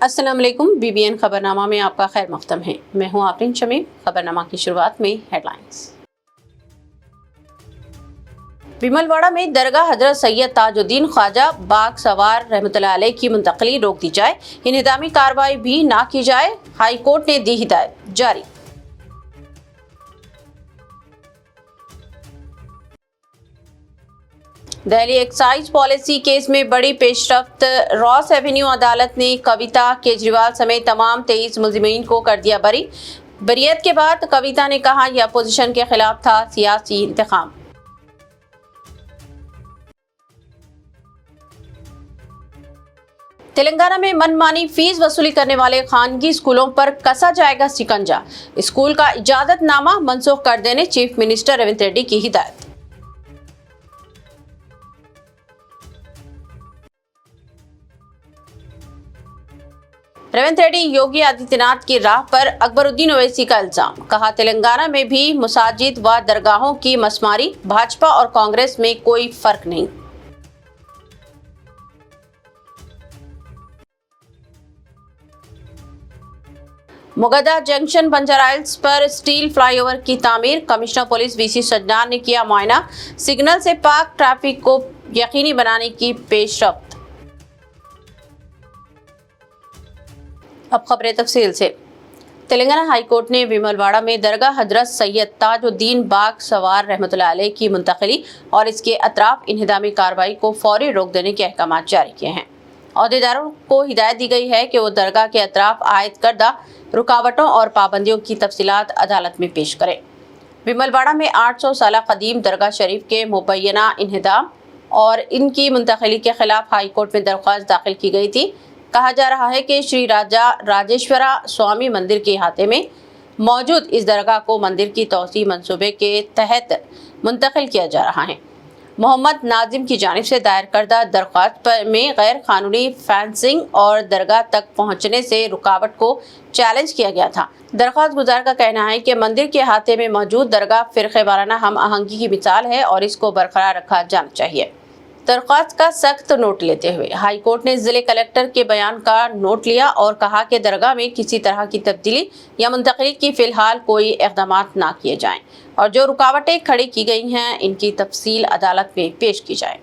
अस्सलाम वालेकुम। BBN खबरनामा में आपका खैर मक़दम है। मैं हूँ आफरीन शमीम। खबरनामा की शुरुआत में हेडलाइंस। बिमलवाड़ा में दरगाह हजरत सैयद ताजुद्दीन ख्वाजा बाग सवार रहमतुल्लाह अलैह की मुंतकली रोक दी जाए, इंहिदामी कार्रवाई भी ना की जाए, हाई कोर्ट ने दी हिदायत जारी। दिल्ली एक्साइज पॉलिसी केस में बड़ी पेशरफ्त, रॉस एवेन्यू अदालत ने कविता, केजरीवाल समेत तमाम 23 मुलजिमीन को कर दिया बरी। बरियत के बाद कविता ने कहा यह अपोजिशन के खिलाफ था सियासी इंतकाम। तेलंगाना में मनमानी फीस वसूली करने वाले खानगी स्कूलों पर कसा जाएगा शिकंजा, स्कूल का इजाजतनामा मनसूख कर देने चीफ मिनिस्टर रेवंत रेड्डी की हिदायत। रेवंत रेड्डी योगी आदित्यनाथ की राह पर अकबरुद्दीन ओवैसी का इल्जाम, कहा तेलंगाना में भी मसाजिद व दरगाहों की मसमारी, भाजपा और कांग्रेस में कोई फर्क नहीं। मुगदा जंक्शन बंजाराइल्स पर स्टील फ्लाईओवर की तामीर, कमिश्नर पुलिस VC सज्जनार ने किया मुआयना, सिग्नल से पाक ट्रैफिक को यकीनी बनाने की पेशरफ्त। अब खबरें तफसील से। तेलंगाना हाई कोर्ट ने बिमलवाड़ा में दरगाह हजरत सैयद ताजुद्दीन बाग सवार रहमतुल्लाह अलैह की मुंतकली और इसके अतराफ इंहिदामी कार्रवाई को फौरी रोक देने के अहकाम जारी किए हैं। अहदेदारों को हिदायत दी गई है कि वो दरगाह के अतराफ आयद करदा रुकावटों और पाबंदियों की तफसीलात अदालत में पेश करें। बिमलवाड़ा में 800 साल कदीम दरगाह शरीफ के मुबैना इंहिदाम और इनकी मुंतकली के खिलाफ हाई कोर्ट में दरख्वास्त दाखिल की गई थी। कहा जा रहा है कि श्री राजा राजेश्वरा स्वामी मंदिर के अहाते में मौजूद इस दरगाह को मंदिर की तोसी मंसूबे के तहत मुंतकिल किया जा रहा है। मोहम्मद नाजिम की जानिब से दायर करदा दरख्वास्त में गैर कानूनी फेंसिंग और दरगाह तक पहुंचने से रुकावट को चैलेंज किया गया था। दरख्वास्त गुजार का कहना है कि मंदिर के अहाते में मौजूद दरगाह फिरके वाराना हम आहंगी की मिसाल है और इसको बरकरार रखा जाना चाहिए। दरख्वास्त का सख्त नोट लेते हुए हाई कोर्ट ने जिले कलेक्टर के बयान का नोट लिया और कहा कि दरगाह में किसी तरह की तब्दीली या मुंतकिली की फिलहाल कोई इक़दाम ना किए जाएं और जो रुकावटें खड़ी की गई हैं इनकी तफसील अदालत में पेश की जाए।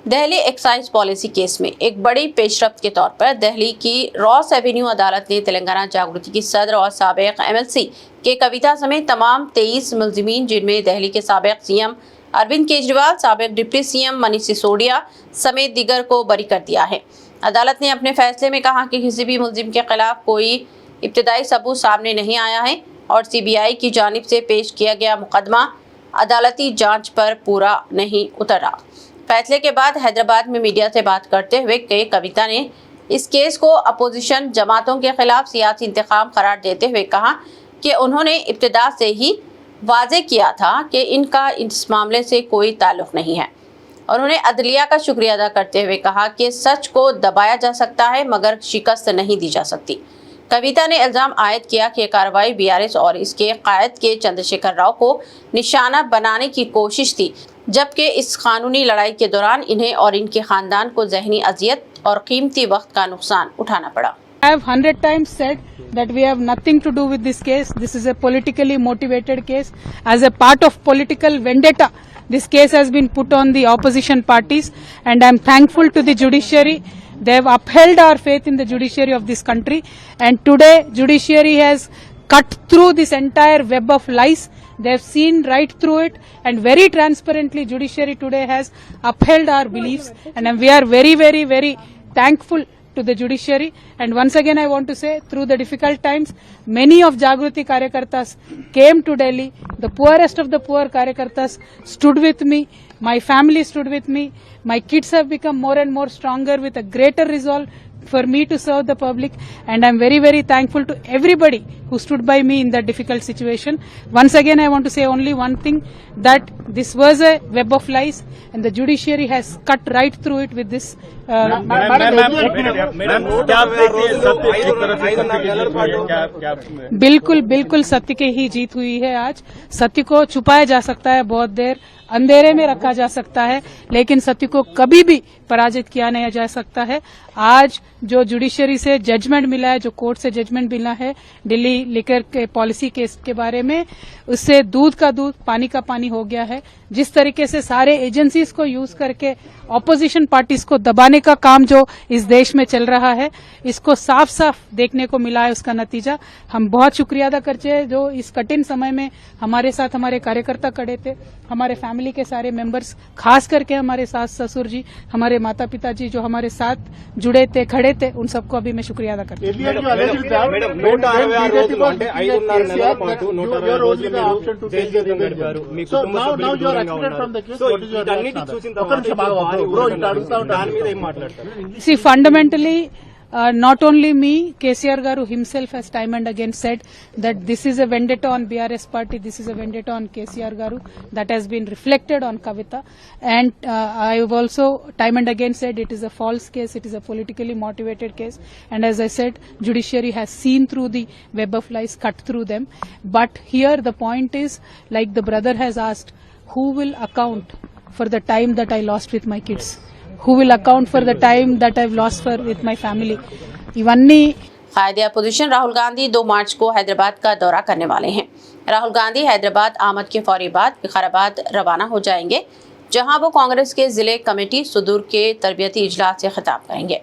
दिल्ली एक्साइज पॉलिसी केस में एक बड़ी पेशरफ्त के तौर पर दिल्ली की रॉस एवेन्यू अदालत ने तेलंगाना जागृति की सदर और साबिक MLC के कविता समेत तमाम 23 मुलजिमीन, जिनमें दिल्ली के साबिक CM अरविंद केजरीवाल, साबिक डिप्टी CM मनीष सिसोदिया समेत दीगर को बरी कर दिया है। अदालत ने अपने फैसले में कहा कि किसी भी मुलजिम के खिलाफ कोई इब्तदाई सबूत सामने नहीं आया है और CBI की जानिब से पेश किया गया मुकदमा अदालती जांच पर पूरा नहीं उतरा। फैसले के बाद हैदराबाद में मीडिया से बात करते हुए कविता ने इस केस को अपोजिशन जमातों के खिलाफ सियासी इंतकाम करार देते हुए कहा कि उन्होंने इब्तिदा से ही वाज़े किया था कि इनका इस मामले से कोई ताल्लुक़ नहीं है। उन्होंने अदलिया का शुक्रिया अदा करते हुए कहा कि सच को दबाया जा सकता है मगर शिकस्त नहीं दी जा सकती। कविता ने इल्ज़ाम आयद किया कि कार्रवाई BRS और इसके कायद के चंद्रशेखर राव को निशाना बनाने की कोशिश थी, जबकि इस कानूनी लड़ाई के दौरान इन्हें और इनके ख़ानदान को ज़हनी अजियत और कीमती वक्त का नुकसान उठाना पड़ा। I have 100 times said that we have nothing to do with this case. This is a politically motivated case. As a part of political vendetta, this case has been put on the opposition parties, and I am thankful to the judiciary. They have upheld our faith in the judiciary of this country, and today judiciary has cut through this entire web of lies. They have seen right through it, and very transparently judiciary today has upheld our beliefs, and we are very, very, very thankful to the judiciary. And once again I want to say, through the difficult times, many of Jagruti Karyakartas came to Delhi. The poorest of the poor Karyakartas stood with me. My family stood with me. My kids have become more and more stronger with a greater resolve for me to serve the public, and I'm very, very thankful to everybody who stood by me in that difficult situation. Once again I want to say only one thing, that this was a web of lies and the judiciary has cut right through it with this. बिल्कुल बिल्कुल सत्य की ही जीत हुई है। आज सत्य को छुपाया जा सकता है बहुत देर, अंधेरे में रखा जा सकता है, लेकिन सत्य को कभी भी पराजित किया नहीं जा सकता है। आज जो जुडिशरी से जजमेंट मिला है, जो कोर्ट से जजमेंट मिला है दिल्ली लिकर के पॉलिसी केस के बारे में, उससे दूध का दूध पानी का पानी हो गया है। जिस तरीके से सारे एजेंसीज को यूज करके ऑपोजिशन पार्टीज को दबाने का काम जो इस देश में चल रहा है, इसको साफ साफ देखने को मिला है। उसका नतीजा हम बहुत शुक्रिया अदा करते हैं जो इस कठिन समय में हमारे साथ हमारे कार्यकर्ता खड़े थे, हमारे फैमिली के सारे मेंबर्स, खास करके हमारे सास ससुर जी, हमारे माता पिता जी जो हमारे साथ जुड़े थे, खड़े थे, उन सबको अभी मैं शुक्रिया अदा करती हूँ। See, fundamentally, not only me, KCR Garu himself has time and again said that this is a vendetta on BRS party, this is a vendetta on KCR Garu, that has been reflected on Kavita. And I have also time and again said it is a false case, it is a politically motivated case. And as I said, judiciary has seen through the web of lies, cut through them. But here the point is, like the brother has asked, who will account for the time that I lost with my kids? Who will account for the time that I've lost with my family? इवन्नी कायदे opposition Rahul Gandhi 2 मार्च को हैदराबाद का दौरा करने वाले हैं। राहुल गांधी हैदराबाद आमद के फौरी बाद विकाराबाद रवाना हो जाएंगे, जहां वो कांग्रेस के जिले कमेटी सुदूर के तरबियती इजलास से खिताब करेंगे।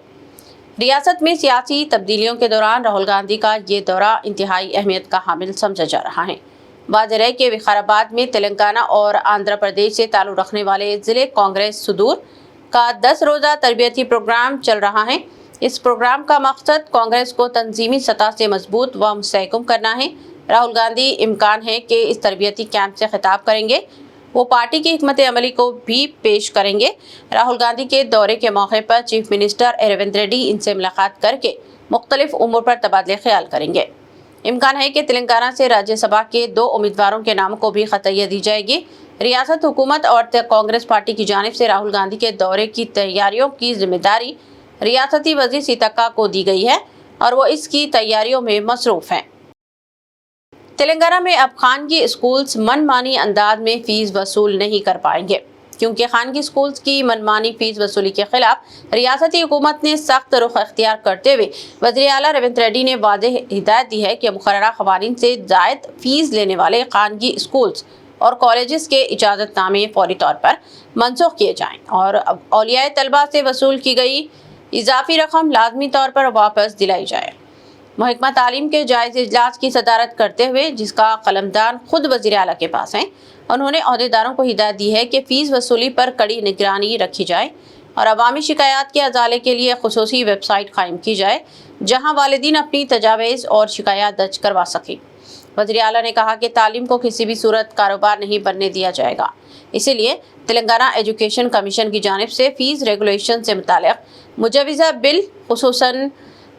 रियासत में सियासी तब्दीलियों के दौरान राहुल गांधी का ये दौरा इंतहाई अहमियत का हामिल समझा जा रहा है। वाज़ेह है कि विकाराबाद में तेलंगाना और आंध्र प्रदेश से ताल्लुक़ रखने वाले जिले कांग्रेस सुदूर का 10 रोज़ा तरबियती प्रोग्राम चल रहा है। इस प्रोग्राम का मकसद कांग्रेस को तंजीमी सतह से मजबूत व मुस्तहकम करना है। राहुल गांधी इम्कान है कि इस तरबियती कैंप से खिताब करेंगे। वो पार्टी की हिकमत अमली को भी पेश करेंगे। राहुल गांधी के दौरे के मौके पर चीफ मिनिस्टर रेवंत रेड्डी इनसे मुलाकात करके मुख्तलिफ उमूर पर तबादले ख्याल करेंगे। इम्कान है कि तेलंगाना से राज्यसभा के 2 उम्मीदवारों के नामों को भी खतैया दी जाएगी। रियासत हुकूमत और कांग्रेस पार्टी की जानिब से राहुल गांधी के दौरे की तैयारियों की जिम्मेदारी रियासती वज़ीर सीतक्का को दी गई है और वो इसकी तैयारियों में मसरूफ हैं। तेलंगाना में अब खानगी स्कूल्स मनमानी अंदाज में फीस वसूल नहीं कर पाएंगे, क्योंकि खानगी स्कूल्स की मनमानी फीस वसूली के खिलाफ रियासती हुकूमत ने सख्त रुख अख्तियार करते हुए वज़ीर आला रेवंत रेड्डी ने वाज़ेह हिदायत दी है कि मुकर्ररा क़वानीन से ज़ायद फीस लेने वाले खानगी स्कूल्स और कॉलेजेस के इजाज़तनामे फौरी तौर पर मनसूख किए जाएं और औलियाए तलबा से वसूल की गई इजाफी रकम लाजमी तौर पर वापस दिलाई जाए। महकमा तालीम के जायज़ इजलास की सदारत करते हुए, जिसका कलमदान खुद वज़ीर आला के पास हैं, उन्होंने अहदेदारों को हिदायत दी है कि फ़ीस वसूली पर कड़ी निगरानी रखी जाए और अवामी शिकायत के अजाले के लिए खुसूसी वेबसाइट कायम की जाए, जहाँ वालिदीन अपनी तजावीज़ और शिकायत दर्ज करवा सकें। वज़ीर आला ने कहा कि तालीम को किसी भी सूरत कारोबार नहीं बनने दिया जाएगा। इसीलिए तेलंगाना एजुकेशन कमीशन की जानिब से फ़ीस रेगुलेशन से मुतालिक मुजवज़ा बिल, खुसूसन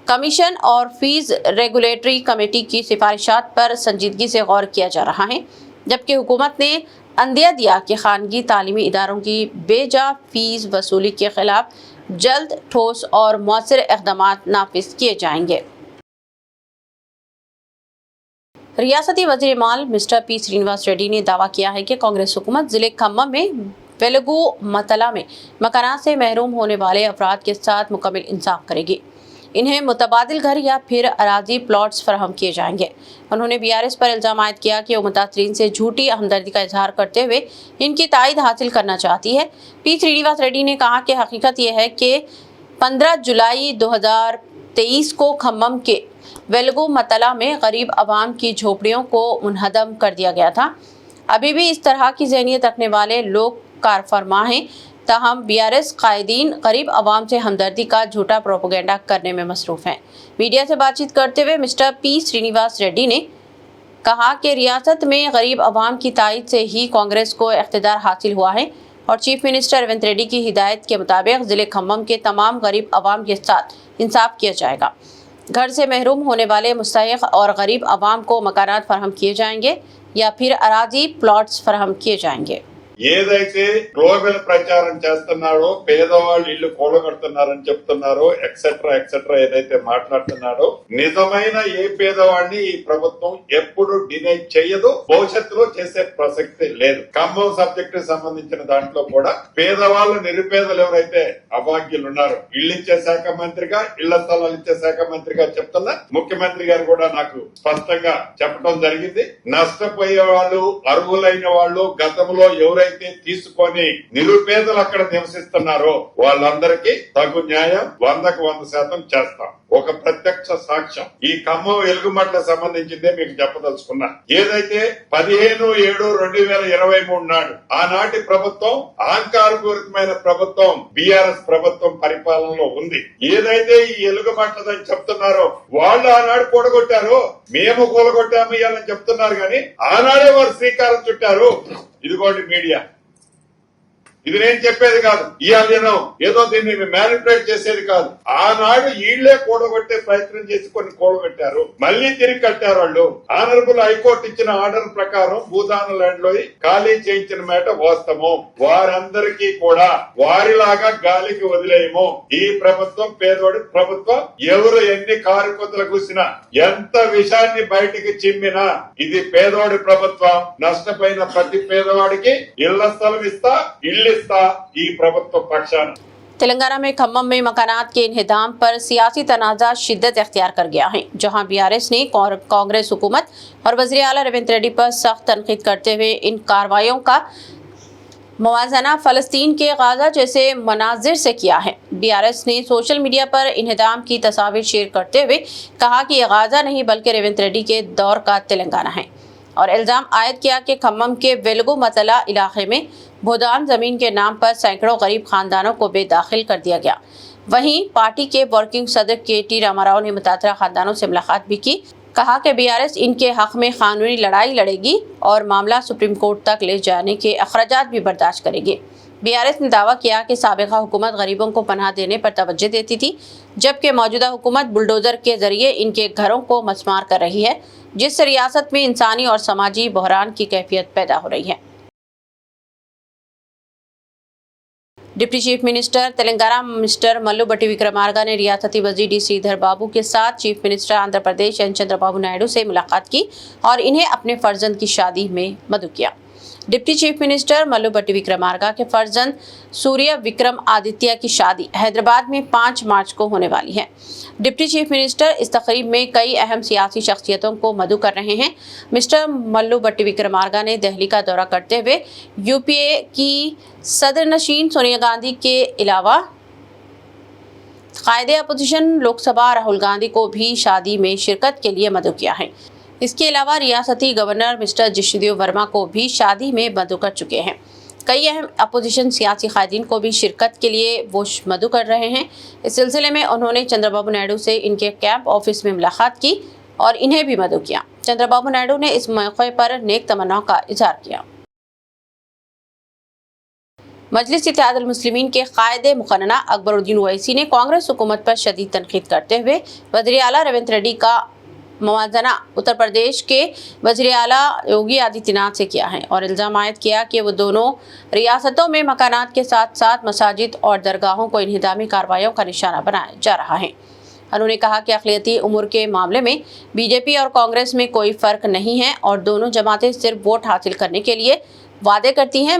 कमीशन और फ़ीस रेगुलेटरी कमेटी की सिफारिशात पर संजीदगी से गौर किया जा रहा है, जबकि हुकूमत ने अंदिया दिया कि खानगी तालीमी इदारों की बेजा फ़ीस वसूली के खिलाफ जल्द ठोस और मौसर इक़दामात नाफिज किए जाएंगे। रियासती वज़ीर माल मिस्टर पी श्रीनिवास रेड्डी ने दावा किया है कि कांग्रेस हुकूमत जिले खम्मम में वेलगू मतला में मकानात से महरूम होने वाले अफराद के साथ मुकम्मल इंसाफ करेगी। इन्हें मुतबादिल घर या फिर अराजी प्लॉट्स फराहम किए जाएंगे। उन्होंने BRS पर इल्ज़ाम आयद किया कि वो मुतासरीन से झूठी हमदर्दी का इजहार करते हुए इनकी तायद हासिल करना चाहती है। पी श्रीनिवास रेड्डी ने कहा कि हकीकत यह है कि 15 जुलाई 2023 को खम्मम के वेलगू मतला में गरीब आवाम की झोपड़ियों को मुनहदम कर दिया गया था। अभी भी इस तरह की ज़हनियत रखने वाले लोग कारफरमा हैं, ताहम BRS कायदीन गरीब आवाम से हमदर्दी का झूठा प्रोपेगेंडा करने में मसरूफ़ हैं। मीडिया से बातचीत करते हुए मिस्टर पी श्रीनिवास रेड्डी ने कहा कि रियासत में गरीब आवाम की तायद से ही कांग्रेस को इख्तिदार हासिल हुआ है और चीफ मिनिस्टर रेवंत रेड्डी की हिदायत के मुताबिक ज़िले खम्मम के तमाम गरीब आवाम के साथ इंसाफ किया जाएगा। घर से महरूम होने वाले मुस्तहिक़ और गरीब आवाम को मकानात फराहम किए जाएंगे या फिर अराजी प्लॉट्स फराहम किए जाएंगे। ఏదైతే గ్లోబల్ ప్రచారం చేస్తున్నాడో, పేదవాళ్ళు ఇల్లు కూలగొడుతున్నారని చెప్తున్నారో, ఎక్సెట్రా ఎక్సెట్రా ఏదైతే మాట్లాడుతున్నాడో, నిజమైన ఏ పేదవాడిని ఈ ప్రభుత్వం ఎప్పుడు డినై చేయదు, భవిష్యత్తులో చేసే ప్రసక్తి లేదు. ఖమ్మం సబ్జెక్టు సంబంధించిన దాంట్లో కూడా పేదవాళ్ళు, నిరుపేదలు ఎవరైతే అభాగ్యులు ఉన్నారో, ఇల్లు ఇచ్చే శాఖ మంత్రిగా, ఇళ్ల స్థలాలు ఇచ్చే శాఖ మంత్రిగా చెప్తున్నా ముఖ్యమంత్రి గారు కూడా నాకు స్పష్టంగా చెప్పడం జరిగింది. నష్టపోయే వాళ్ళు, అర్హులైన వాళ్ళు, గతంలో ఎవరైతే తీసుకొని నిరుపేదలు అక్కడ నివసిస్తున్నారో వాళ్ళందరికీ తగు న్యాయం 100కు 100% చేస్తాం. ఒక ప్రత్యక్ష సాక్ష్యం ఈ ఖమ్మం వెలుగుమట్ల సంబంధించిందే మీకు చెప్పదలుచుకున్నా. ఏదైతే 15/7/2023 నాడు ఆనాటి ప్రభుత్వం, అహంకారపూరితమైన ప్రభుత్వం, బీఆర్ఎస్ ప్రభుత్వం పరిపాలనలో ఉంది. ఏదైతే ఈ ఎలుగుమట్లదని చెప్తున్నారో వాళ్ళు ఆనాడు కూడగొట్టారో, మేము కూలగొట్టాము ఇవ్వాలని చెప్తున్నారు కానీ ఆనాడే వారు శ్రీకారం చుట్టారు. ఇదిగోండి మీడియా, ఇది నేను చెప్పేది కాదు. ఇవాళ నేను ఏదో దీన్ని మ్యానిపులేట్ చేసేది కాదు. ఆనాడు ఈళ్లే కూడగొట్టే ప్రయత్నం చేసి కొన్ని కూడగొట్టారు, మళ్లీ తిరిగి కట్టారు వాళ్ళు. ఆనరబుల్ హైకోర్టు ఇచ్చిన ఆర్డర్ ప్రకారం భూదాన ల్యాండ్ లో ఖాళీ చేయించిన మాట వాస్తవం. వారందరికీ కూడా వారిలాగా గాలికి వదిలేయము. ఈ ప్రభుత్వం పేదోడి ప్రభుత్వం. ఎవరు ఎన్ని కారుకొతలు కూసినా, ఎంత విషాన్ని బయటికి చిమ్మినా ఇది పేదోడి ప్రభుత్వం. నష్టపోయిన ప్రతి పేదవాడికి ఇళ్ల స్థలం ఇస్తా, ఇల్లు ప్రభుత్వ పక్షాన. तेलंगाना में खम्मम में मकानात के इंहदाम पर सियासी तनाज़ा शिद्दत इख्तियार कर गया है, जहां बीआरएस ने कांग्रेस हुकूमत और वज़ीर आला रेवंत रेड्डी पर सख्त तनकीद करते हुए इन कार्रवाइयों का मवाजना फलस्तीन के गाजा जैसे मनाजिर से किया है। बीआरएस ने सोशल मीडिया पर इंहदाम की तस्वीर शेयर करते हुए कहा कि ये गाजा नहीं बल्कि रेवंत रेड्डी के दौर का तेलंगाना है, और इल्जाम आयद किया कि खम्मम के वेलगुमतला इलाके में भूदान जमीन के नाम पर सैकड़ों गरीब खानदानों को बेदाखिल कर दिया गया। वहीं पार्टी के वर्किंग सदर के.टी. रामाराव ने मुतातरा खानदानों से मुलाकात भी की। कहा कि बीआरएस इनके हक में कानूनी लड़ाई लड़ेगी और मामला सुप्रीम कोर्ट तक ले जाने के अखराजात भी बर्दाश्त करेगी। बीआरएस ने दावा किया कि साबिका हुकूमत गरीबों को पनाह देने पर तवज्जो देती थी, जबकि मौजूदा हुकूमत बुलडोजर के जरिए इनके घरों को मसमार कर रही है, जिससे रियासत में इंसानी और समाजी बहरान की कैफियत पैदा हो रही है। Deputy chief minister Telangana mister Mallu Bhatti Vikramarka ने रियासती वजीर डी श्रीधर बाबू के साथ chief minister Andhra Pradesh N Chandrababu Naidu से मुलाकात की और इन्हें अपने फर्जंद की शादी में मदऊ किया। Deputy chief minister Mallu Bhatti Vikramarka के फर्जंद सूर्य विक्रम आदित्य की शादी हैदराबाद में 5 मार्च को होने वाली है। डिप्टी चीफ मिनिस्टर इस तकरीब में कई अहम सियासी शख्सियतों को मदऊ कर रहे हैं। मिस्टर मल्लू भट्टी विक्रमार्का ने दिल्ली का दौरा करते हुए यूपीए की सदर नशीन सोनिया गांधी के अलावा कायदे अपोजिशन लोकसभा राहुल गांधी को भी शादी में शिरकत के लिए मदऊ किया है। इसके अलावा रियासती गवर्नर मिस्टर जिष्णुदेव वर्मा को भी शादी में मदऊ कर चुके हैं। कई अहम अपोजिशन सियासी कायदीन को भी शिरकत के लिए वो मदऊ कर रहे हैं। इस सिलसिले में उन्होंने चंद्रबाबू नायडू से इनके कैंप ऑफिस में मुलाकात की और इन्हें भी मदऊ किया। चंद्रबाबू नायडू ने इस मौके पर नेक तमन्नाओं का इजहार किया। मजलिस इत्तेहादुल मुस्लिमीन के कायदे मुकन्ना अकबरुद्दीन ओवैसी ने कांग्रेस हुकूमत पर शदीद तनकीद करते हुए वज़ीर आला रेवंत रेड्डी का मवाजना उत्तर प्रदेश के वज़ीर आला योगी आदित्यनाथ से किया है और इल्ज़ाम आयद किया कि वो दोनों रियासतों में मकानात के साथ साथ मसाजिद और दरगाहों को इन्हिदामी कार्रवाइयों का निशाना बनाया जा रहा है। उन्होंने कहा कि अक़लियती उमूर के मामले में बीजेपी और कांग्रेस में कोई फ़र्क नहीं है और दोनों जमातें सिर्फ वोट हासिल करने के लिए वादे करती हैं,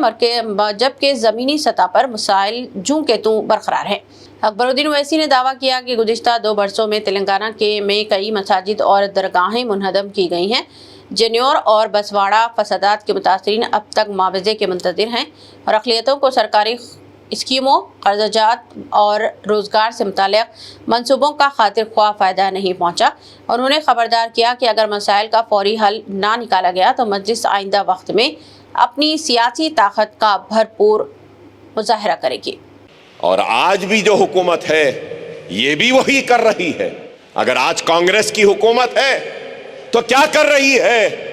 जबकि ज़मीनी सतह पर मसाइल जूं के तूं बरकरार है। अकबरुद्दीन ओवैसी ने दावा किया कि गुज़िश्ता 2 वर्षों में तेलंगाना में कई मसाजिद और दरगाहें मुनहदम की गई हैं। जन्योर और बसवाड़ा फसादात के मुतासरीन अब तक मुआवजे के मुंतज़िर हैं और अक़लियतों को सरकारी स्कीमों, कर्ज़जात और रोज़गार से मुताल्लिक़ मंसूबों का खातिर ख्वाह फ़ायदा नहीं पहुँचा। उन्होंने खबरदार किया कि अगर मसाइल का फौरी हल ना निकाला गया तो मजलिस आइंदा वक्त में अपनी सियासी ताकत का भरपूर मुज़ाहरा करेगी। और आज भी जो हुकूमत है ये भी वही कर रही है। अगर आज कांग्रेस की हुकूमत है तो क्या कर रही है?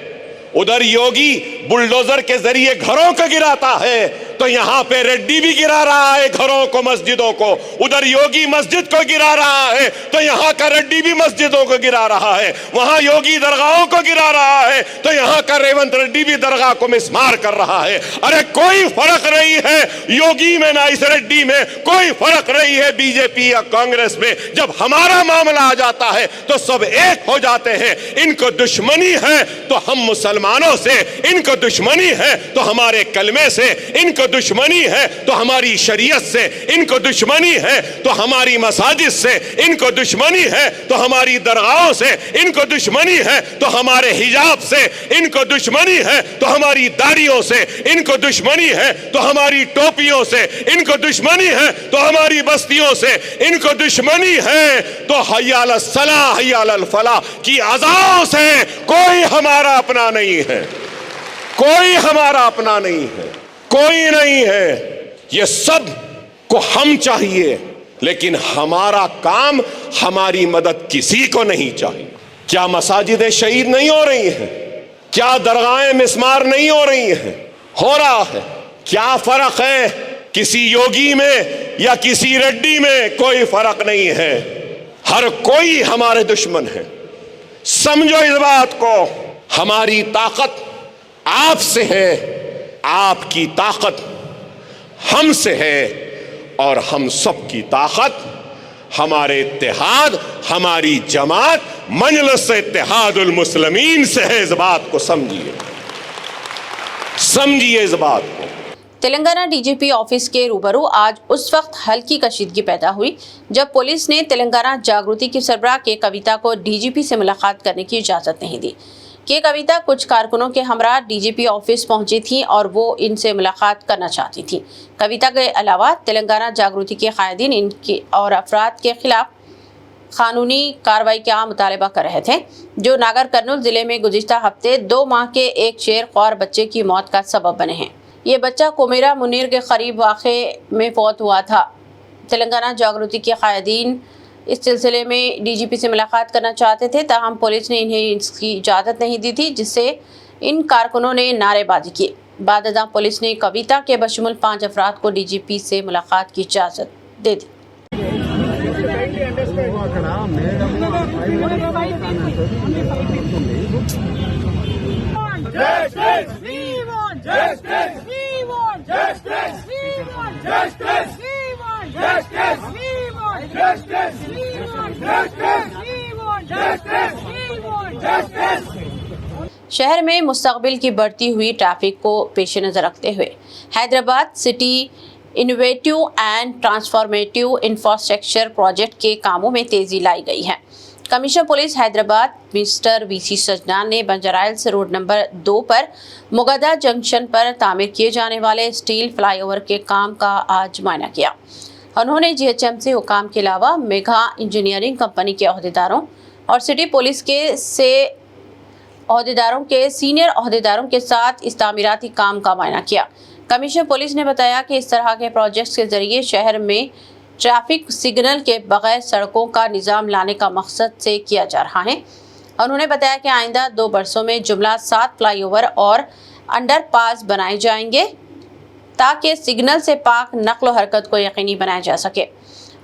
उधर योगी बुलडोजर के जरिए घरों को गिराता है तो यहां पे रेड्डी भी गिरा रहा है घरों को, मस्जिदों को। उधर योगी मस्जिद को गिरा रहा है तो यहां का रेड्डी भी मस्जिदों को गिरा रहा है। वहां योगी दरगाहों को गिरा रहा है तो यहां का रेवंत रेड्डी भी दरगाह को मिसमार कर रहा है। अरे कोई फर्क नहीं है योगी में ना इस रेड्डी में, कोई फर्क नहीं है बीजेपी या कांग्रेस में। जब हमारा मामला आ जाता है तो सब एक हो जाते हैं। इनको दुश्मनी है तो हम मुसलमानों से, इनको दुश्मनी है तो हमारे कलमे से, इनको दुश्मनी है तो हमारी शरीयत से, इनको दुश्मनी है तो हमारी मसाजिद से, इनको दुश्मनी है तो हमारी दरगाहों से, इनको दुश्मनी है तो हमारे हिजाब से, इनको दुश्मनी है तो हमारी दाढ़ियों से, इनको दुश्मनी है तो हमारी टोपियों से, इनको दुश्मनी है तो हमारी बस्तियों से, इनको दुश्मनी है तो हय्या अल सलाह हय्या अल फलाह की अज़ाओं से। कोई हमारा अपना नहीं है, कोई हमारा अपना नहीं है, कोई नहीं है। ये सब को हम चाहिए लेकिन हमारा काम, हमारी मदद किसी को नहीं चाहिए। क्या मसाजिदें शहीद नहीं हो रही हैं? क्या दरगाहें मिसमार नहीं हो रही हैं? हो रहा है। क्या फर्क है किसी योगी में या किसी रेड्डी में? कोई फर्क नहीं है। हर कोई हमारे दुश्मन है। समझो इस बात को। हमारी ताकत आपसे है, आपकी ताकत हमसे है और हम सब की ताकत हमारे इत्तेहाद, हमारी जमात मजलिस इत्तेहादुल मुस्लिमीन से है। इस बात को समझिए, समझिए इस बात को। तेलंगाना डीजीपी ऑफिस के रूबरू आज उस वक्त हल्की कशीदगी पैदा हुई जब पुलिस ने तेलंगाना जागृति की सरबराह के कविता को डीजीपी से मुलाकात करने की इजाज़त नहीं दी। के कविता कुछ कारकुनों के हमरा डीजीपी ऑफिस पहुंची थी और वो इनसे मुलाकात करना चाहती थी। कविता के अलावा तेलंगाना जागृति के कायदीन इनके और अफराद के खिलाफ कानूनी कार्रवाई का मुतालबा कर रहे थे जो नागर कर्नूल जिले में गुज़िश्ता हफ्ते 2 माह के एक शेर ख्वार बच्चे की मौत का सबब बने हैं। ये बच्चा कुमेरा मुनीर के करीब वाक़े में फौत हुआ था। तेलंगाना जागृति के कायदीन इस सिलसिले में डीजीपी से मुलाकात करना चाहते थे, ताहम पुलिस ने इन्हें इसकी इजाज़त नहीं दी थी, जिससे इन कारकुनों ने नारेबाजी की। बाद पुलिस ने कविता के बशमुल 5 अफराद को डीजीपी से मुलाकात की इजाज़त दे दी। शहर में मुस्तकबिल की बढ़ती हुई ट्रैफिक को पेश नज़र रखते हुए Hyderabad city innovative and transformative infrastructure project के कामों में तेज़ी लाई गई है। Commissioner police Hyderabad mister VC Sajjanar ने बंजाराइल्स रोड नंबर 2 पर मुगदा जंक्शन पर तामीर किए जाने वाले स्टील फ्लाईओवर के काम का आज मुआयना किया। उन्होंने जीएचएमसी हुकाम के अलावा मेघा इंजीनियरिंग कंपनी के अहदेदारों और सिटी पुलिस के सीनियर अहदेदारों के साथ इस तामीराती काम का मुआयना किया। कमिश्नर पुलिस ने बताया कि इस तरह के प्रोजेक्ट्स के जरिए शहर में ट्रैफिक सिग्नल के बगैर सड़कों का निज़ाम लाने का मकसद से किया जा रहा है। उन्होंने बताया कि आइंदा 2 बरसों में जुमला 7 फ्लाईओवर और अंडरपास बनाए जाएंगे ताकि सिग्नल से पाक नक्ल व हरकत को यकीनी बनाया जा सके।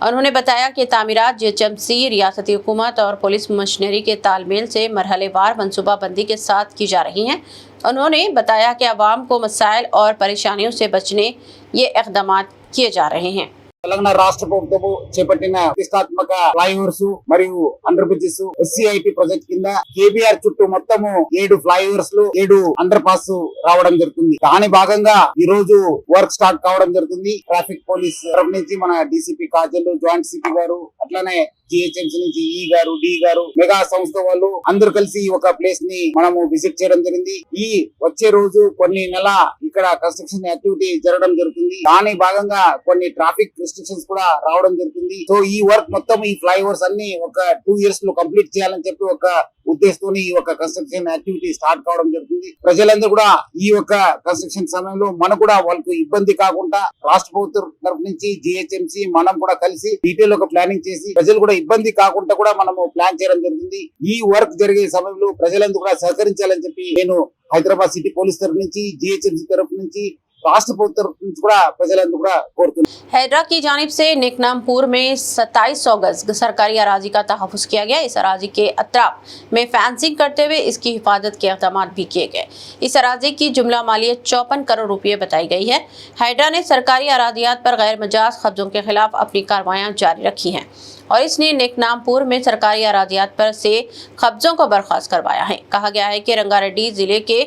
उन्होंने बताया कि तामीरात जीएचएमसी, रियासती हुकूमत और पुलिस मशीनरी के तालमेल से मरहलेवार मनसूबा बंदी के साथ की जा रही हैं। उन्होंने बताया कि आवाम को मसाइल और परेशानियों से बचने ये इक़दाम किए जा रहे हैं। తెలంగాణ రాష్ట్ర ప్రభుత్వము చేపట్టిన ప్రతిష్టాత్మక ఫ్లైఓవర్స్ మరియు అండర్ బ్రిడ్జెస్ ఎస్సీఐటీ ప్రాజెక్ట్ కింద కేబీఆర్ చుట్టూ మొత్తము 7 ఫ్లైఓవర్స్ 7 అండర్ పాస్ రావడం జరుగుతుంది. దాని భాగంగా ఈ రోజు వర్క్ స్టార్ట్ కావడం జరుగుతుంది. ట్రాఫిక్ పోలీస్ తరఫు నుంచి మన డీసీపీ కాజల్, జాయింట్ సిపి గారు, అట్లానే జిహెచ్ఎంసీ నుంచి ఈ గారు, డి గారు, మెగా సంస్థ వాళ్ళు అందరూ కలిసి ఒక ప్లేస్ ని మనము విజిట్ చేయడం జరిగింది. ఈ వచ్చే రోజు కొన్ని నెల ఇక్కడ కన్స్ట్రక్షన్ యాక్టివిటీ జరగడం జరుగుతుంది. దాని భాగంగా కొన్ని ట్రాఫిక్ రిస్ట్రిక్షన్స్ కూడా రావడం జరుగుతుంది. సో ఈ వర్క్ మొత్తం ఈ ఫ్లైఓవర్స్ అన్ని ఒక 2 ఇయర్స్ లో కంప్లీట్ చేయాలని చెప్పి ఒక ఉద్దేశంతో ఈ ఒక కన్స్ట్రక్షన్ యాక్టివిటీ స్టార్ట్ కావడం జరుగుతుంది. ప్రజలందరూ కూడా ఈ యొక్క కన్స్ట్రక్షన్ సమయంలో మనకు కూడా వాళ్ళకు ఇబ్బంది కాకుండా రాష్ట్ర ప్రభుత్వం తరఫు నుంచి జిహెచ్ఎంసీ మనం కూడా కలిసి డీటెయిల్ ఒక ప్లానింగ్ చేసి ప్రజలు కూడా ఇబ్బంది కాకుండా కూడా మనము ప్లాన్ చేయడం జరుగుతుంది. ఈ వర్క్ జరిగే సమయంలో ప్రజలందరూ కూడా సహకరించాలని చెప్పి నేను హైదరాబాద్ సిటీ పోలీస్ తరఫు నుంచి, జిహెచ్ఎంసీ తరఫు నుంచి, రాష్ట్ర ప్రభుత్వం నుంచి కూడా ప్రజలందరూ కూడా కోరుతున్నారు. हैदरा की जानिब से नेकनामपुर में 2700 गज सरकारी अराजी का तहफ़्फ़ुज़ किया गया। इस अराजी के अतराफ में फेंसिंग करते हुए इसकी हिफाजत के इक़दाम भी किए गए। इस अराजी की जुमला मालियत 54 करोड़ रुपये बताई गई है। हैदरा ने सरकारी अराजियात पर गैर मजाज कब्जों के खिलाफ अपनी कार्रवाइयाँ जारी रखी हैं और इसने नेकनामपुर में सरकारी अराजियात पर से कब्जों को बर्खास्त करवाया है। कहा गया है कि रंगारेड्डी जिले के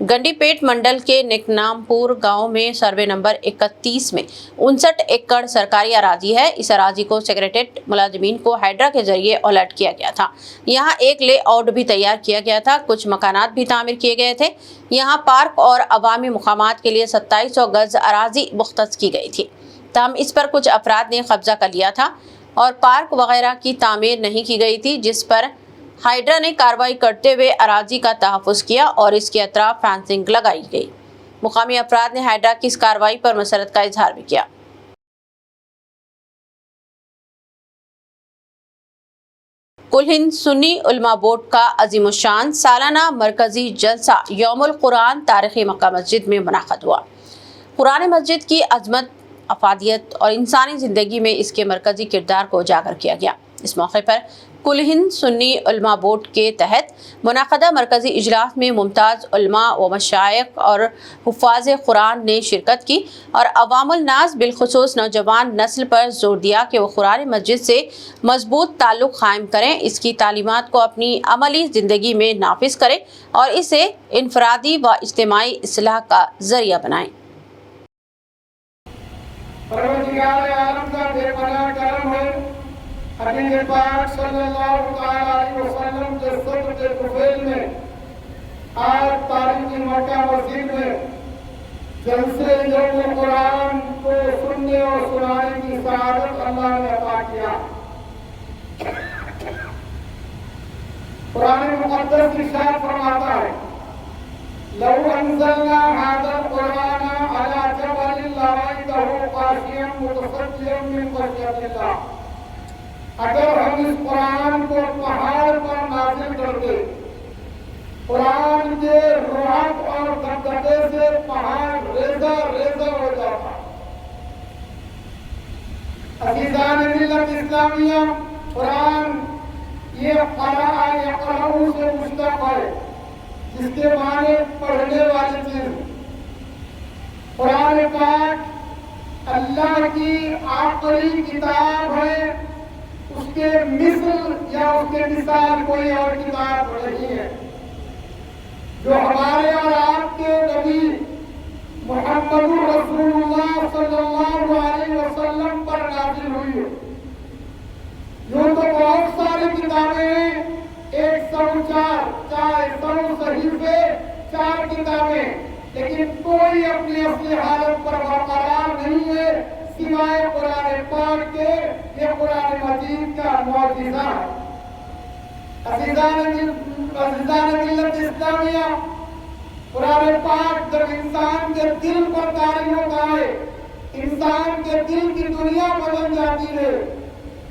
गंडीपेट मंडल के नेकनामपुर गांव में सर्वे नंबर 31 में 59 एकड़ सरकारी अराजी है। इस अराजी को सेक्रेटेरिएट मुलाजिमीन को हैदरा के जरिए अलर्ट किया गया था। यहाँ एक लेआउट भी तैयार किया गया था, कुछ मकानात भी तामीर किए गए थे। यहाँ पार्क और अवामी मुकामात के लिए 2700 गज अराजी मुख्तस की गई थी। तम इस पर कुछ अफराद ने कब्जा कर लिया था और पार्क वगैरह की तामीर नहीं की गई थी, जिस पर हैदरा ने कार्रवाई करते हुए अराजी का तहफ़्फ़ुज़ किया और इसके अतराफ फेंसिंग लगाई गई। मुकामी अफराद ने हैदरा की इस कार्रवाई पर मसरत का इजहार भी किया। कुल हिंद सुन्नी उलमा बोर्ड का अजीमुशान सालाना मरकजी जलसा यौमुल कुरान तारीखी मक्का मस्जिद में मुनाक़द हुआ। कुरान मस्जिद की अजमत, अफादियत और इंसानी ज़िंदगी में इसके मरकज़ी किरदार को उजागर किया गया। इस मौके पर कुल हिंद सुन्नी उलमा बोर्ड के तहत मुनाक़दा मरकज़ी इजलास में मुमताज़ उलमा व मशाइख और हुफ़ाज़ कुरान ने शिरकत की और अवामुल नास बिलखुसूस नौजवान नस्ल पर जोर दिया कि वो कुरान मस्जिद से मजबूत ताल्लुक़ कायम करें, इसकी तालीमात को अपनी अमली ज़िंदगी में नाफिज़ करें और इसे इनफरादी व इज्तिमाई इस्लाह का ज़रिया बनाएँ। परवरदिगार आलम का बेपनाह करम है। हबीब पाक सल्लल्लाहु तआला अलैहि वसल्लम के सब्र के तुफैल में आज तारीखी मक्का मस्जिद में जलसे यौमुल कुरान को सुनने और सुनाने की सआदत अल्लाह ने अता किया। कुरान मुक़द्दस इरशाद फरमाता है, लौ अंज़लना हाज़ल कुरान अला जबलिन लरअयतहु ख़ाशिअन मुतसद्दिअन मिन ख़श्यतिल्लाह। अगर हम इस कुरान को पहाड़ पर नाज़िल करते, कुरान के रुआब और दबदबे से पहाड़ रेज़ा रेज़ा हो जाता। अज़ीज़ान मिल्लत इस्लामिया, कुरान ये क़राअ यक़रअु से मुश्तक़ है, जिसके माने पढ़ने वाली चीज। कुरान पाक अल्लाह की आखिरी किताब है, उसके मिसल या उसके मिसाल कोई और किताब नहीं है। जो हमारे और आपके नबी मुहम्मदुर रसूलुल्लाह सल्लल्लाहु अलैहि वसल्लम पर नाज़िल हुई है। यूं तो बहुत सारी किताबें हैं, 104 सहीफे, 4 किताबें, लेकिन कोई अपनी असली हालत पर बरकरार नहीं है सिवाय कुरान पाक के। ये कुरान मजीद का मौजूदा है। अज़ीज़ान मिल्लत इस्लामिया, कुरान पाक जब इंसान के दिल पर तारी होता है, इंसान के दिल की दुनिया बदल जाती है।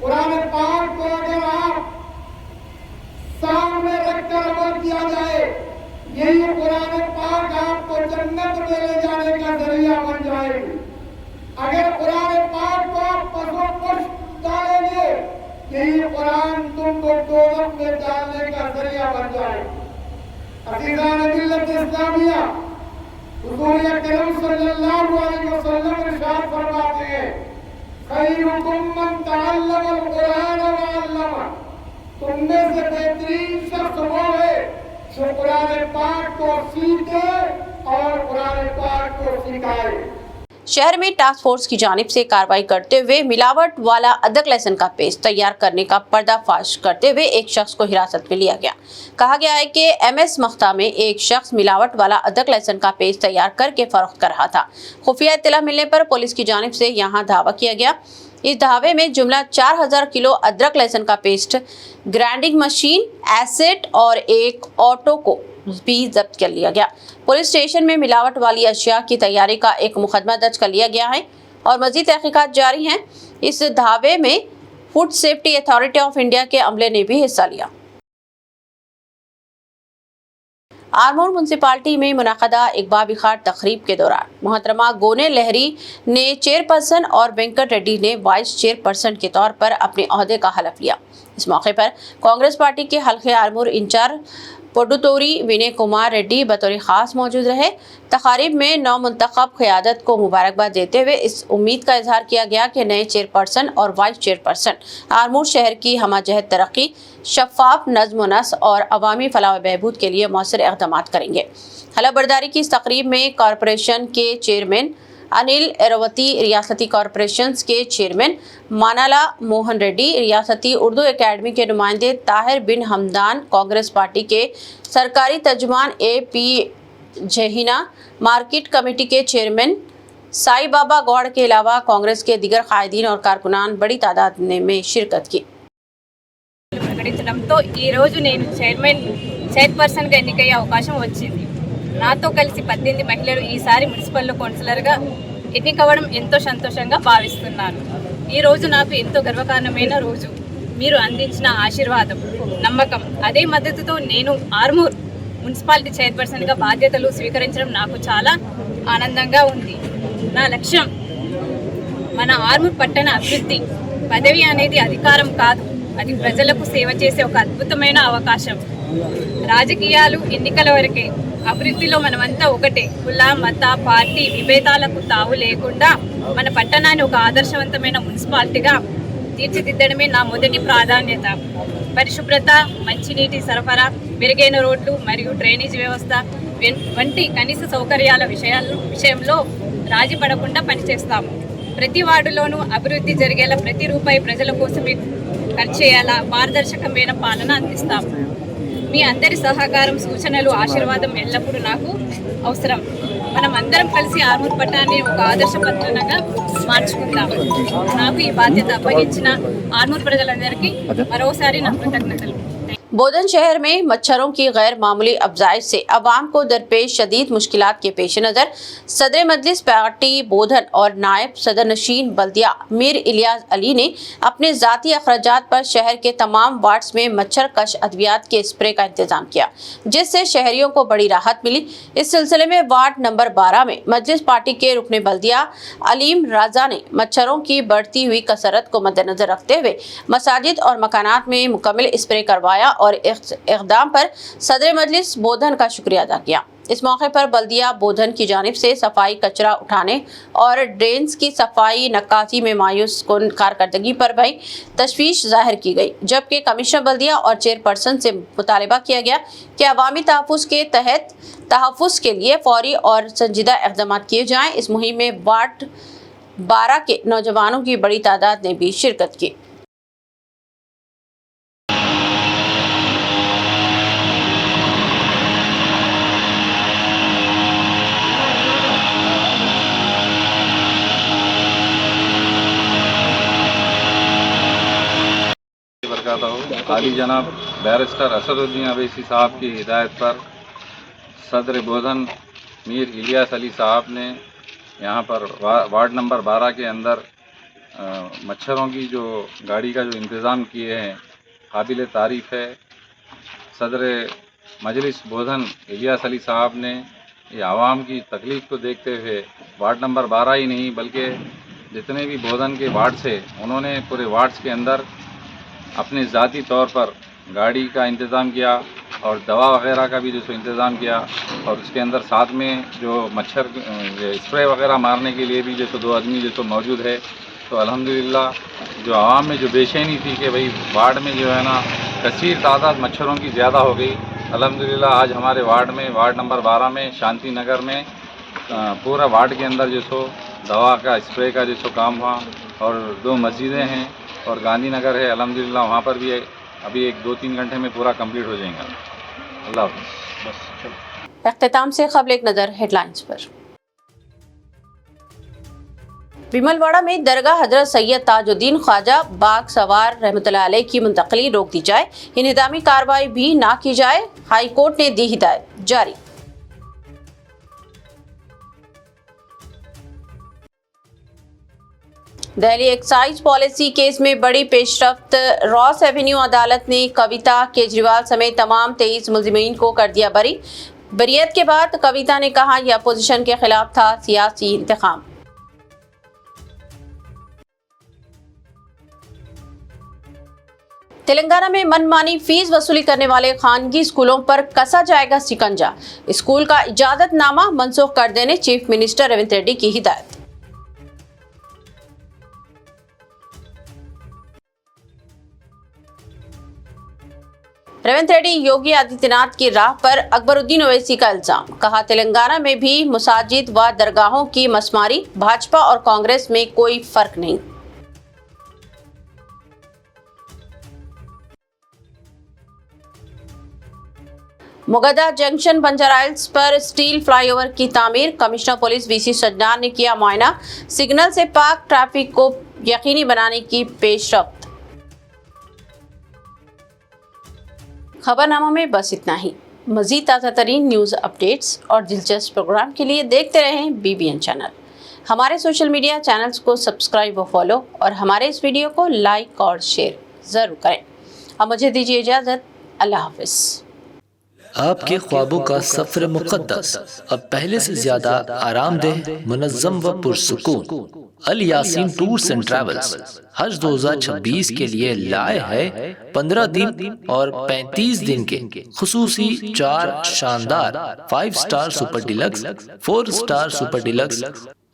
कुरान पाक को अगर आप सामने रखकर अमल किया जाए, यही कुरान पाक आपको जन्नत में ले जाने का जरिया बन जाएगी। अगर कुरान पाक को आप पसोपश डालेंगे, यही कुरान तुमको दोज़ख में डालने का जरिया बन जाएगी। अज़ीज़ान मिल्लत इस्लामिया, हुज़ूर अकरम सल्लल्लाहु अलैहि वसल्लम इरशाद फरमाते हैं, खैरुकुम मन तअल्लमल कुरान व अल्लमा। तुममें से बेहतरीन शख्स वो है जो कुरान पाक को सीखे और कुरान पाक को सिखाए। शहर में टास्क फोर्स की जानिब से कार्रवाई करते हुए मिलावट वाला अदरक लहसुन का पेस्ट तैयार करने का पर्दाफाश करते हुए एक शख्स को हिरासत में लिया गया। कहा गया है कि MS मख्ता में एक शख्स मिलावट वाला अदरक लहसुन का पेस्ट तैयार करके फरोख्त कर रहा था। खुफिया इत्तला मिलने पर पुलिस की जानिब से यहाँ धावा किया गया। इस धावे में जुमला 4000 किलो अदरक लहसुन का पेस्ट, ग्राइंडिंग मशीन, एसिड और एक ऑटो को भी जब्त कर लिया गया। पुलिस स्टेशन में मिलावट वाली अशिया की तैयारी का एक मुकदमा दर्ज कर लिया गया है और मजीद तहकीकात जारी हैं। इस धावे में food safety authority of India के अमले ने भी हिस्सा लिया। आरमोर म्यूनसिपालिटी में मुनाक़दा इकबाल बिखार तकरीब के दौरान मोहतरमा गोने लहरी ने चेयरपर्सन और वेंकट रेड्डी ने वाइस चेयरपर्सन के तौर पर अपने ओहदे का हलफ लिया। इस मौके पर कांग्रेस पार्टी के हल्के आरमोर इंचार्ज पोडुतोरी विनय कुमार रेड्डी बतौर खास मौजूद रहे। तकारीब में नौ मुंतखब क़यादत को मुबारकबाद देते हुए इस उम्मीद का इजहार किया गया कि नए चेयरपर्सन और वाइस चेयरपर्सन आरमोर शहर की हमाजहत तरक्की, शफाफ नज़्म व नस्क और अवामी फलाह व बहबूद के लिए मौसर इक़दाम करेंगे। हलफ बर्दारी की इस तकरीब में कॉरपोरेशन के चेयरमैन अनिल एरोवती, रियासती कॉरपोरेशन के चेयरमैन मानाला मोहन रेड्डी, रियासती उर्दू एकेडमी के नुमाइंदे ताहिर बिन हमदान, कांग्रेस पार्टी के सरकारी तर्जुमान AP जहीना, मार्केट कमेटी के चेयरमैन साई बाबा गौड़ के अलावा कांग्रेस के दीगर कायदीन और कारकुनान बड़ी तादाद में शिरकत की। ప్రకటించడంతో ఈ రోజు నేను చైర్పర్సన్గా ఎన్నికయ్యే అవకాశం వచ్చింది. నాతో కలిసి 18 మహిళలు ఈసారి మున్సిపల్ కౌన్సిలర్గా ఎన్నికవ్వడం ఎంతో సంతోషంగా భావిస్తున్నాను. ఈ రోజు నాకు ఎంతో గర్వకారణమైన రోజు. మీరు అందించిన ఆశీర్వాదం, నమ్మకం, అదే మద్దతుతో నేను ఆర్మూర్ మున్సిపాలిటీ చైర్పర్సన్గా బాధ్యతలు స్వీకరించడం నాకు చాలా ఆనందంగా ఉంది. నా లక్ష్యం మన ఆర్మూర్ పట్టణ అభివృద్ధి. పదవి అనేది అధికారం కాదు, అది ప్రజలకు సేవ చేసే ఒక అద్భుతమైన అవకాశం. రాజకీయాలు ఎన్నికల వరకే, అభివృద్ధిలో మనమంతా ఒకటే. కుల, మత, పార్టీ విభేదాలకు తావు లేకుండా మన పట్టణాన్ని ఒక ఆదర్శవంతమైన మున్సిపాలిటీగా తీర్చిదిద్దడమే నా మొదటి ప్రాధాన్యత. పరిశుభ్రత, మంచినీటి సరఫరా, మెరుగైన రోడ్లు మరియు డ్రైనేజ్ వ్యవస్థ వంటి కనీస సౌకర్యాల విషయంలో రాజీ పడకుండా పనిచేస్తాము. ప్రతి వార్డులోనూ అభివృద్ధి జరిగేలా, ప్రతి రూపాయి ప్రజల కోసమే ఖర్చు చేయాలా పారదర్శకమైన పాలన అందిస్తాము. మీ అందరి సహకారం, సూచనలు, ఆశీర్వాదం ఎల్లప్పుడూ నాకు అవసరం. మనం అందరం కలిసి ఆర్మూర్ పట్టణాన్ని ఒక ఆదర్శ పట్టణంగా మార్చుకుందాం. నాకు ఈ బాధ్యత అప్పగించిన ఆర్మూర్ ప్రజలందరికీ మరోసారి నా కృతజ్ఞతలు. बोधन शहर में मच्छरों की गैर मामूली अफजाइश से अवाम को दरपेश शदीद मुश्किलात के पेश नज़र सदर मजलिस पार्टी बोधन और नायब सदर नशीन बल्दिया मीर इलियास अली ने अपने ज़ाती अखराजात पर शहर के तमाम वार्ड्स में मच्छर कश अद्वियात के स्प्रे का इंतजाम किया, जिससे शहरियों को बड़ी राहत मिली। इस सिलसिले में वार्ड नंबर 12 में मजलिस पार्टी के रुकने बल्दिया अलीम राजा ने मच्छरों की बढ़ती हुई कसरत को मद्देनजर रखते हुए मसाजिद और मकानात में मुकम्मल स्प्रे करवाया और इक़दाम पर सदर मजलिस बोधन का शुक्रिया अदा किया। इस मौके पर बल्दिया बोधन की जानिब से सफाई, कचरा उठाने और ड्रेन्स की सफाई, नक्काशी में मायूस कुन कारकर्दगी पर भी तशवीश जाहिर की गई, जबकि कमिश्नर बल्दिया और चेयरपर्सन से मुतालबा किया गया कि अवामी तहफ़्फ़ुज़ के तहत तहफ़्फ़ुज़ के लिए फौरी और संजीदा इक़दाम किए जाएँ। इस मुहिम में वार्ड 12 के नौजवानों की बड़ी तादाद ने भी शिरकत की। आली जनाब बैरिस्टर असदुद्दीन अवैसी साहब की हिदायत पर सदर बोधन मीर इलियास अली साहब ने यहाँ पर वार्ड नंबर 12 के अंदर मच्छरों की जो गाड़ी का जो इंतज़ाम किए हैं, काबिल तारीफ़ है। सदर मजलिस बोधन इलियास अली साहब ने ये आवाम की तकलीफ़ को देखते हुए वार्ड नंबर 12 ही नहीं बल्कि जितने भी बोधन के वार्ड से उन्होंने पूरे वार्ड्स के अंदर अपने ज़ाती तौर पर गाड़ी का इंतज़ाम किया और दवा वगैरह का भी जो इंतज़ाम किया, और उसके अंदर साथ में जो मच्छर स्प्रे वगैरह मारने के लिए भी जो 2 आदमी जो मौजूद है। तो अल्हम्दुलिल्लाह जो आवाम में जो बेचैनी थी कि भाई वार्ड में जो है ना कसीर तादाद मच्छरों की ज़्यादा हो गई, अल्हम्दुलिल्लाह आज हमारे वार्ड में वार्ड नंबर 12 में शांति नगर में पूरा वार्ड के अंदर दवा का स्प्रे का काम हुआ। और 2 मस्जिदें हैं और गांधी नगर है, अल्हम्दुलिल्लाह वहाँ पर भी अभी 1-2-3 घंटे में पूरा कंप्लीट हो जाएगा। अल्लाह हाफ़िज़। इख्तिताम से क़ब्ल एक नज़र हेडलाइंस पर। बिमलवाड़ा में दरगाह हजरत सैयद ताजुद्दीन ख्वाजा बाग सवार रहमतुल्लाह अलैह की मुंतकली रोक दी जाए, इंहिदामी कार्रवाई भी ना की जाए, हाई कोर्ट ने दी हिदायत जारी। दिल्ली एक्साइज पॉलिसी केस में बड़ी पेशरफ्त, रॉस एवेन्यू अदालत ने कविता केजरीवाल समेत तमाम 23 मुलजिमीन को कर दिया बरी। बरियत के बाद कविता ने कहा यह अपोजिशन के खिलाफ था सियासी इंतकाम। तेलंगाना में मनमानी फीस वसूली करने वाले खानगी स्कूलों पर कसा जाएगा शिकंजा। स्कूल का इजाजतनामा मनसूख कर देने चीफ मिनिस्टर रेवंत रेड्डी की हिदायत। रेवंत रेड्डी योगी आदित्यनाथ की राह पर अकबरुद्दीन ओवैसी का इल्जाम। कहा तेलंगाना में भी मसाजिद व दरगाहों की मसमारी, भाजपा और कांग्रेस में कोई फर्क नहीं। मुगदा जंक्शन बंजाराइल्स पर स्टील फ्लाईओवर की तामीर। कमिश्नर पुलिस वीसी सज्जान ने किया मुआयना। सिग्नल से पाक ट्रैफिक को यकीनी बनाने की पेशरफ्त। खबरनामा में बस इतना ही। मजीद ताज़ा तरीन न्यूज़ अपडेट्स और दिलचस्प प्रोग्राम के लिए देखते रहें BBN चैनल। हमारे सोशल मीडिया चैनल्स को सब्सक्राइब व फॉलो और हमारे इस वीडियो को लाइक और शेयर ज़रूर करें। अब मुझे दीजिए इजाज़त। अल्लाह हाफिज़। आपके ख्वाबों का सफर मुक़द्दस अब पहले से ज्यादा आरामदेह, मुनज़्ज़म व पुरसुकून। अल यासीन टूर्स एंड ट्रैवल्स हज 2026 के लिए लाए है 15 दिन और 35 दिन के खुसूसी 4 शानदार 5 star super deluxe, 4 star super deluxe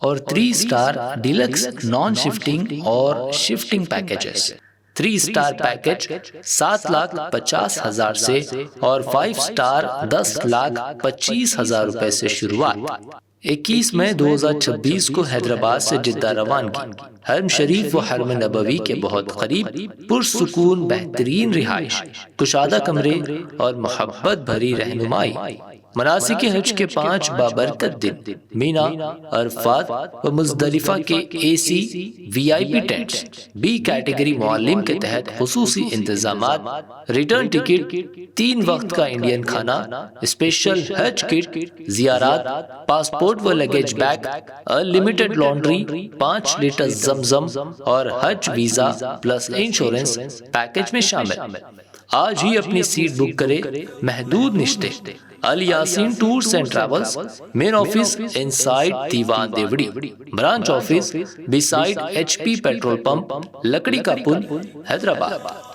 और 3 स्टार डिलक्स नॉन शिफ्टिंग और शिफ्टिंग पैकेजेस। 3 स्टार पैकेज 7,50,000 से और 5 स्टार 10,25,000 रुपए से शुरुआत। 21 मई 2026 को हैदराबाद से जिद्दा रवानगी। हरम शरीफ व हरम नबवी के बहुत करीब पुरसुकून बेहतरीन रिहाइश, कुशादा कमरे और मोहब्बत भरी रहनुमाई। मनासिक हज के 5 बाबरकत दिन मीना, अरफात व मुज़दलिफा के AC VIP tents, B category मुअल्लिम के तहत खुसूसी इंतजामात, रिटर्न टिकट, 3 वक्त का इंडियन खाना, स्पेशल हज किट, जियारात, पासपोर्ट व luggage bag, unlimited laundry, 5 litre जमजम और हज वीजा प्लस इंश्योरेंस पैकेज में शामिल। आज ही अपनी सीट बुक करें। महदूद निश्ते। Al Yaseen tours and travels, main office inside Diwan Devdi, branch office beside HP petrol pump, लकड़ी का पुल, हैदराबाद।